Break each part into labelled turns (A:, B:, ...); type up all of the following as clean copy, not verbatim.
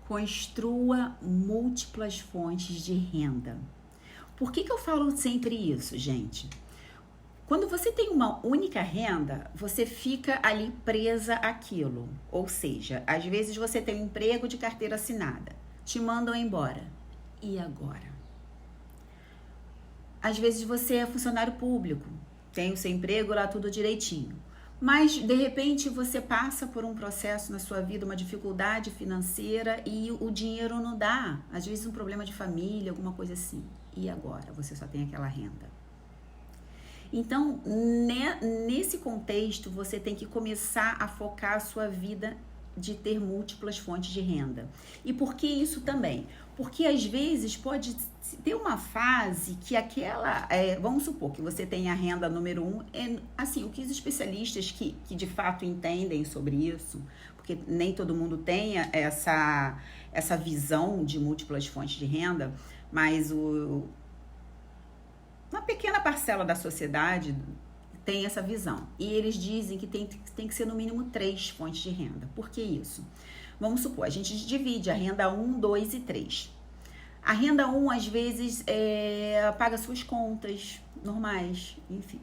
A: Construa múltiplas fontes de renda. Por que eu falo sempre isso, gente? Quando você tem uma única renda, você fica ali presa àquilo. Ou seja, às vezes você tem um emprego de carteira assinada, te mandam embora. E agora? Às vezes você é funcionário público, tem o seu emprego lá tudo direitinho. Mas, de repente, você passa por um processo na sua vida, uma dificuldade financeira e o dinheiro não dá. Às vezes um problema de família, alguma coisa assim. E agora? Você só tem aquela renda. Então, nesse contexto, você tem que começar a focar a sua vida de ter múltiplas fontes de renda. E por que isso também? Porque às vezes pode ter uma fase que vamos supor que você tem a renda número 1, assim, o que os especialistas que de fato entendem sobre isso, porque nem todo mundo tem essa visão de múltiplas fontes de renda, mas uma pequena parcela da sociedade tem essa visão. E eles dizem que tem que ser no mínimo 3 fontes de renda. Por que isso? Vamos supor, a gente divide a renda 1, 2 e 3. A renda 1, às vezes, paga suas contas normais, enfim.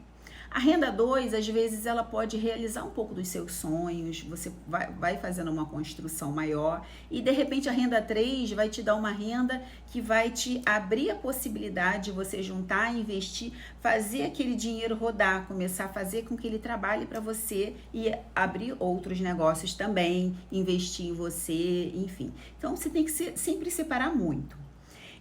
A: A renda 2, às vezes, ela pode realizar um pouco dos seus sonhos, você vai fazendo uma construção maior e, de repente, a renda 3 vai te dar uma renda que vai te abrir a possibilidade de você juntar, investir, fazer aquele dinheiro rodar, começar a fazer com que ele trabalhe para você e abrir outros negócios também, investir em você, enfim. Então, você tem que sempre separar muito.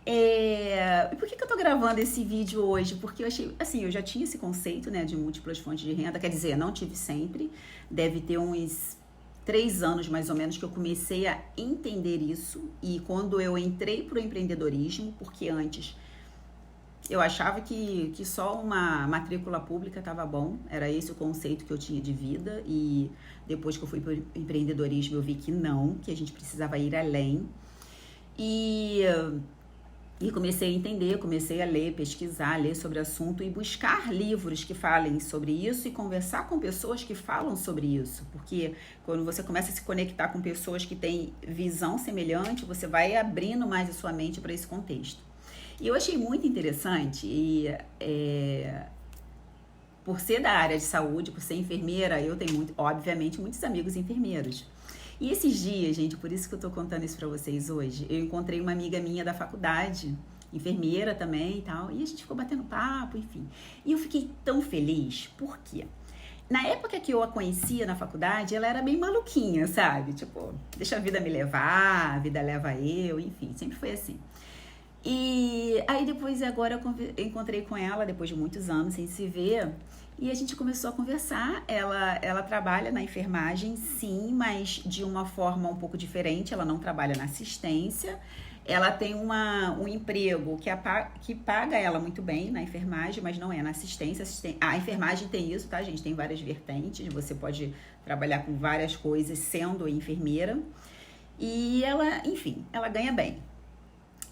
A: E por que eu tô gravando esse vídeo hoje? Porque eu achei, assim, eu já tinha esse conceito, né, de múltiplas fontes de renda, quer dizer, não tive sempre, deve ter uns 3 anos mais ou menos que eu comecei a entender isso, e quando eu entrei pro empreendedorismo, porque antes eu achava que só uma matrícula pública estava bom, era esse o conceito que eu tinha de vida, e depois que eu fui pro empreendedorismo eu vi que não, que a gente precisava ir além, e comecei a entender, comecei a ler, pesquisar, ler sobre o assunto e buscar livros que falem sobre isso e conversar com pessoas que falam sobre isso. Porque quando você começa a se conectar com pessoas que têm visão semelhante, você vai abrindo mais a sua mente para esse contexto. E eu achei muito interessante, por ser da área de saúde, por ser enfermeira, eu tenho, obviamente, muitos amigos enfermeiros. E esses dias, gente, por isso que eu tô contando isso pra vocês hoje, eu encontrei uma amiga minha da faculdade, enfermeira também e tal, e a gente ficou batendo papo, enfim. E eu fiquei tão feliz, por quê? Na época que eu a conhecia na faculdade, ela era bem maluquinha, sabe? Tipo, deixa a vida me levar, a vida leva eu, enfim, sempre foi assim. E aí depois, agora eu encontrei com ela, depois de muitos anos sem se ver, e a gente começou a conversar. Ela trabalha na enfermagem, sim, mas de uma forma um pouco diferente. Ela não trabalha na assistência. Ela tem um emprego que paga ela muito bem na enfermagem, mas não é na assistência. A enfermagem tem isso, tá, gente? Tem várias vertentes. Você pode trabalhar com várias coisas sendo enfermeira. E ela, enfim, ela ganha bem.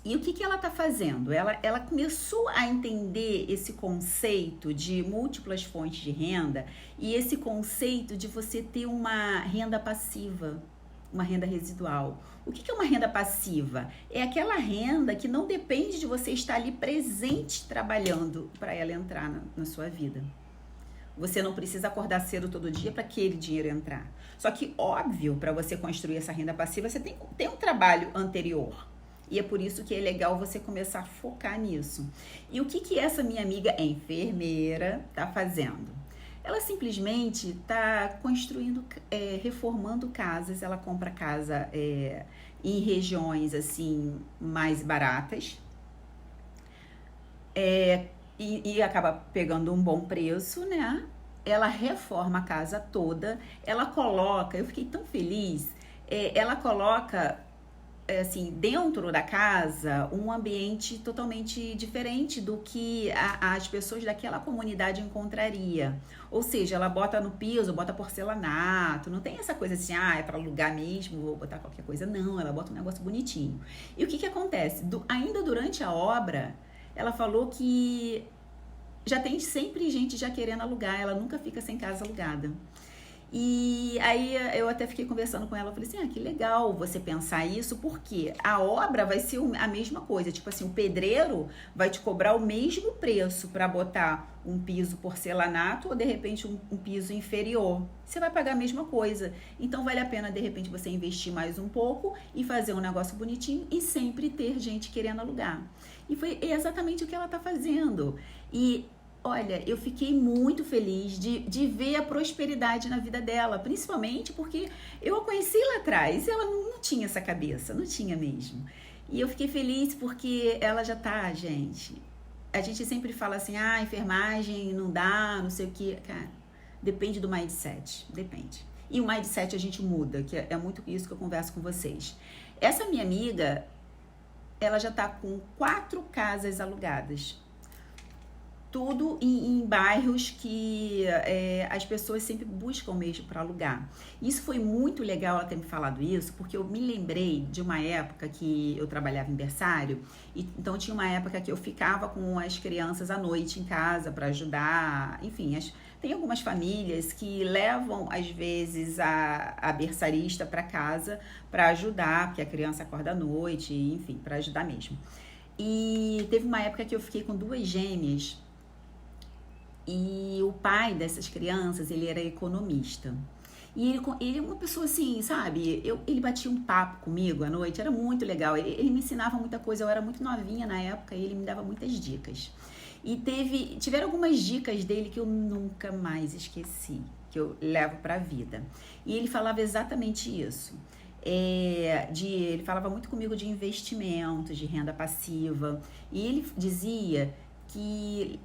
A: E o que ela está fazendo? Ela começou a entender esse conceito de múltiplas fontes de renda e esse conceito de você ter uma renda passiva, uma renda residual. O que é uma renda passiva? É aquela renda que não depende de você estar ali presente trabalhando para ela entrar na sua vida. Você não precisa acordar cedo todo dia para aquele dinheiro entrar. Só que, óbvio, para você construir essa renda passiva, você tem que ter um trabalho anterior. E é por isso que é legal você começar a focar nisso. E o que essa minha amiga enfermeira está fazendo? Ela simplesmente está construindo, reformando casas. Ela compra casa em regiões assim mais baratas e acaba pegando um bom preço, né? Ela reforma a casa toda. Ela coloca, eu fiquei tão feliz, ela coloca assim, dentro da casa, um ambiente totalmente diferente do que as pessoas daquela comunidade encontraria. Ou seja, ela bota no piso, bota porcelanato, não tem essa coisa assim, é para alugar mesmo, vou botar qualquer coisa. Não, ela bota um negócio bonitinho. E o que acontece? Ainda durante a obra, ela falou que já tem sempre gente já querendo alugar, ela nunca fica sem casa alugada. E aí eu até fiquei conversando com ela, eu falei assim, que legal você pensar isso, porque a obra vai ser a mesma coisa, tipo assim, o pedreiro vai te cobrar o mesmo preço para botar um piso porcelanato ou de repente um piso inferior. Você vai pagar a mesma coisa. Então vale a pena de repente você investir mais um pouco e fazer um negócio bonitinho e sempre ter gente querendo alugar. E foi exatamente o que ela tá fazendo. E olha, eu fiquei muito feliz de ver a prosperidade na vida dela, principalmente porque eu a conheci lá atrás e ela não tinha essa cabeça, não tinha mesmo. E eu fiquei feliz porque ela já tá, gente. A gente sempre fala assim, enfermagem não dá, não sei o quê. Cara, depende do mindset, depende. E o mindset a gente muda, que é muito isso que eu converso com vocês. Essa minha amiga, ela já tá com 4 casas alugadas. Tudo em bairros que as pessoas sempre buscam mesmo para alugar. Isso foi muito legal ela ter me falado isso, porque eu me lembrei de uma época que eu trabalhava em berçário, então tinha uma época que eu ficava com as crianças à noite em casa para ajudar, enfim, tem algumas famílias que levam às vezes a berçarista para casa para ajudar, porque a criança acorda à noite, enfim, para ajudar mesmo. E teve uma época que eu fiquei com 2 gêmeas. E o pai dessas crianças, ele era economista. E ele é uma pessoa assim, sabe? Ele batia um papo comigo à noite, era muito legal. Ele me ensinava muita coisa, eu era muito novinha na época e ele me dava muitas dicas. E tiveram algumas dicas dele que eu nunca mais esqueci, que eu levo para a vida. E ele falava exatamente isso. Ele falava muito comigo de investimentos, de renda passiva. E ele dizia que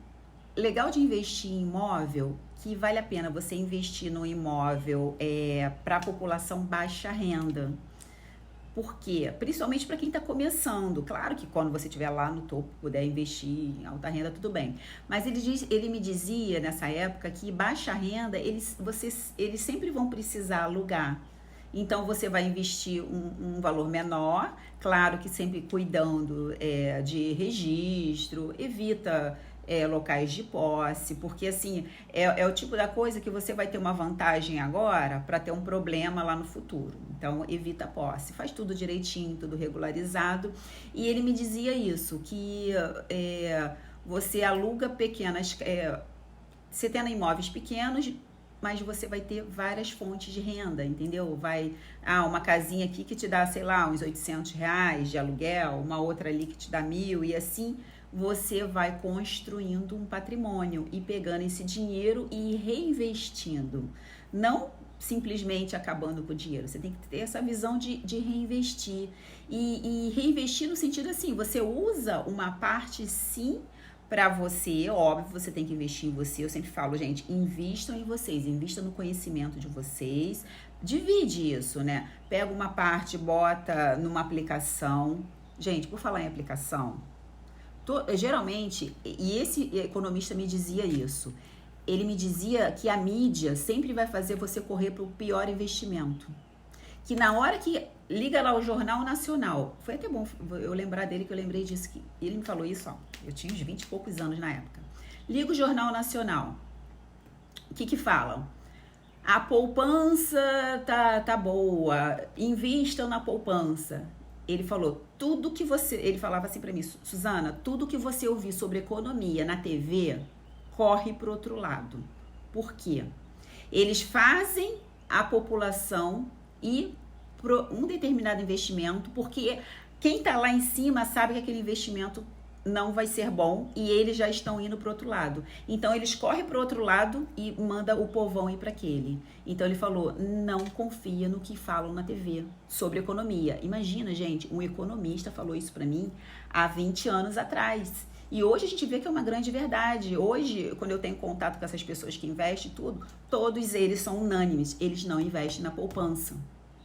A: legal de investir em imóvel, que vale a pena você investir no imóvel para a população baixa renda. Por quê? Principalmente para quem está começando. Claro que quando você estiver lá no topo, puder investir em alta renda, tudo bem. Mas ele me dizia nessa época que baixa renda, eles sempre vão precisar alugar. Então você vai investir um valor menor, claro que sempre cuidando de registro, evita locais de posse, porque assim, é o tipo da coisa que você vai ter uma vantagem agora para ter um problema lá no futuro. Então, evita a posse, faz tudo direitinho, tudo regularizado. E ele me dizia isso, que você aluga pequenas, você tendo imóveis pequenos, mas você vai ter várias fontes de renda, entendeu? Uma casinha aqui que te dá, sei lá, uns R$800 de aluguel, uma outra ali que te dá 1.000 e assim você vai construindo um patrimônio e pegando esse dinheiro e reinvestindo. Não simplesmente acabando com o dinheiro. Você tem que ter essa visão de reinvestir. E reinvestir no sentido assim, você usa uma parte sim para você, óbvio, você tem que investir em você. Eu sempre falo, gente, invistam em vocês, invistam no conhecimento de vocês. Divide isso, né? Pega uma parte, bota numa aplicação. Gente, por falar em aplicação, geralmente, e esse economista me dizia isso, ele me dizia que a mídia sempre vai fazer você correr para o pior investimento. Que na hora que liga lá o Jornal Nacional, foi até bom eu lembrar dele, que eu lembrei disso, que ele me falou isso, eu tinha uns 20 e poucos anos na época. Liga o Jornal Nacional, o que falam? A poupança tá boa, invistam na poupança. Ele falou, ele falava assim pra mim, Suzana, tudo que você ouvir sobre economia na TV, corre pro outro lado. Por quê? Eles fazem a população ir para um determinado investimento, porque quem tá lá em cima sabe que aquele investimento não vai ser bom e eles já estão indo para o outro lado. Então, eles correm para o outro lado e manda o povão ir para aquele. Então, ele falou, não confia no que falam na TV sobre economia. Imagina, gente, um economista falou isso para mim há 20 anos atrás. E hoje a gente vê que é uma grande verdade. Hoje, quando eu tenho contato com essas pessoas que investem tudo, todos eles são unânimes. Eles não investem na poupança.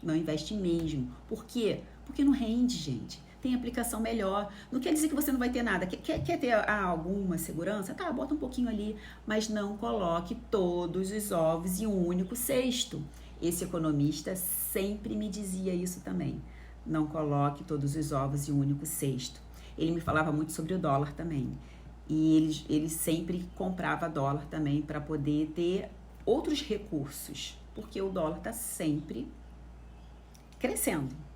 A: Não investem mesmo. Por quê? Porque não rende, gente. Tem aplicação melhor. Não quer dizer que você não vai ter nada. Quer ter alguma segurança? Tá, bota um pouquinho ali, mas não coloque todos os ovos em um único cesto. Esse economista sempre me dizia isso também. Não coloque todos os ovos em um único cesto. Ele me falava muito sobre o dólar também. E ele sempre comprava dólar também para poder ter outros recursos. porque o dólar está sempre crescendo.